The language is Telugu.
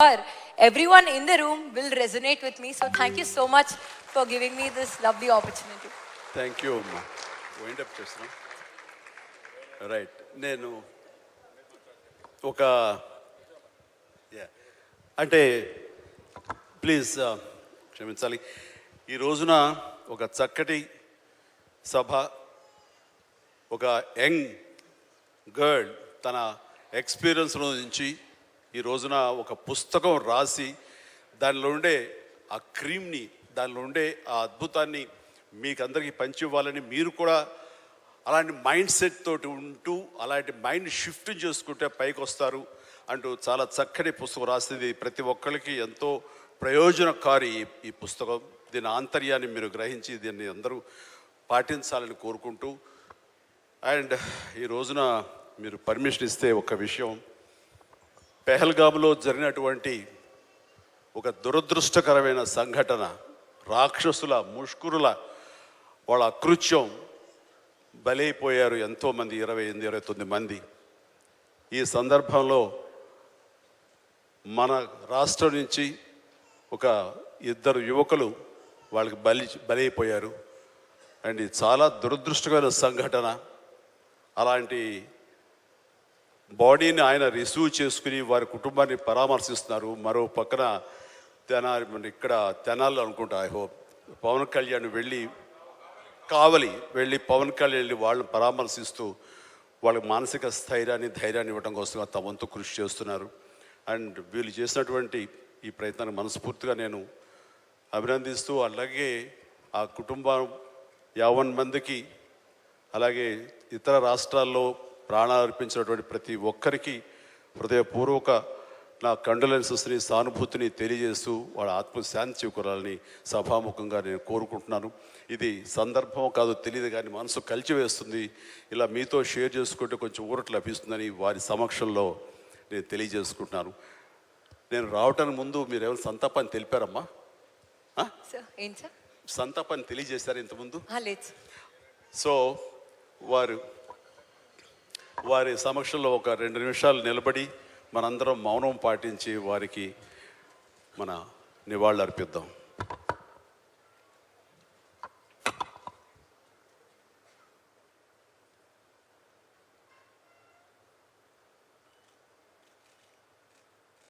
everyone in the room will resonate with me. So thank you so much for giving me this lovely opportunity. Thank you, Amma. Wind up chesna. Right. నేను ఒక అంటే ప్లీజ్ క్షమించాలి. ఈ రోజున ఒక చక్కటి సభ, ఒక యంగ్ గర్ల్ తన ఎక్స్పీరియన్స్ నుంచి ఈ రోజున ఒక పుస్తకం రాసి దానిలో ఉండే ఆ క్రీమ్ని, దానిలో ఉండే ఆ అద్భుతాన్ని మీకు అందరికీ పంచి ఇవ్వాలని, మీరు కూడా అలాంటి మైండ్ సెట్ తోటి ఉంటూ అలాంటి మైండ్ షిఫ్ట్ చేసుకుంటే పైకి వస్తారు అంటూ చాలా చక్కటి పుస్తకం రాసింది. ప్రతి ఒక్కరికి ఎంతో ప్రయోజనకారి ఈ పుస్తకం. దీని ఆంతర్యాన్ని మీరు గ్రహించి దీన్ని అందరూ పాటించాలని కోరుకుంటూ, అండ్ ఈ రోజున మీరు పర్మిషన్ ఇస్తే ఒక విషయం, పెహల్గామ్లో జరిగినటువంటి ఒక దురదృష్టకరమైన సంఘటన, రాక్షసుల ముష్కరుల వాళ్ళ అకృత్యం, బలైపోయారు ఎంతోమంది, 28-29 మంది. ఈ సందర్భంలో మన రాష్ట్రం నుంచి ఒక 2 యువకులు వాళ్ళకి బలైపోయారు. అండ్ ఇది చాలా దురదృష్టకరమైన సంఘటన. అలాంటి బాడీని ఆయన రిసీవ్ చేసుకుని వారి కుటుంబాన్ని పరామర్శిస్తున్నారు. మరో పక్కన ఇక్కడ తెనాలి అనుకుంటా, ఐ హోప్ పవన్ కళ్యాణ్ వెళ్ళి పవన్ కళ్యాణ్ వెళ్ళి వాళ్ళని పరామర్శిస్తూ వాళ్ళకి మానసిక స్థైర్యాన్ని, ధైర్యాన్ని ఇవ్వడం కోసం తమ వంతు కృషి చేస్తున్నారు. అండ్ వీళ్ళు చేసినటువంటి ఈ ప్రయత్నాన్ని మనస్ఫూర్తిగా నేను అభినందిస్తూ, అలాగే ఆ కుటుంబం 50 మందికి, అలాగే ఇతర రాష్ట్రాల్లో ప్రాణాలు అర్పించినటువంటి ప్రతి ఒక్కరికి హృదయపూర్వక నా కండోలెన్సెస్ని, సానుభూతిని తెలియజేస్తూ వాళ్ళ ఆత్మశాంతి చేకూరాలని సభాముఖంగా నేను కోరుకుంటున్నాను. ఇది సందర్భం కాదు తెలియదు, కానీ మనసు కలిచివేస్తుంది. ఇలా మీతో షేర్ చేసుకుంటే కొంచెం ఊరట లభిస్తుందని వారి సమక్షంలో నేను తెలియజేసుకుంటున్నాను. నేను రావటానికి ముందు మీరు ఏమైనా సంతాపాన్ని తెలిపారమ్మా? సంతాపాన్ని తెలియజేశారు ఇంతకుముందు? సో వారి సమక్షంలో ఒక 2 నిమిషాలు నిలబడి మనందరం మౌనం పాటించి వారికి మన నివాళులు అర్పిద్దాం.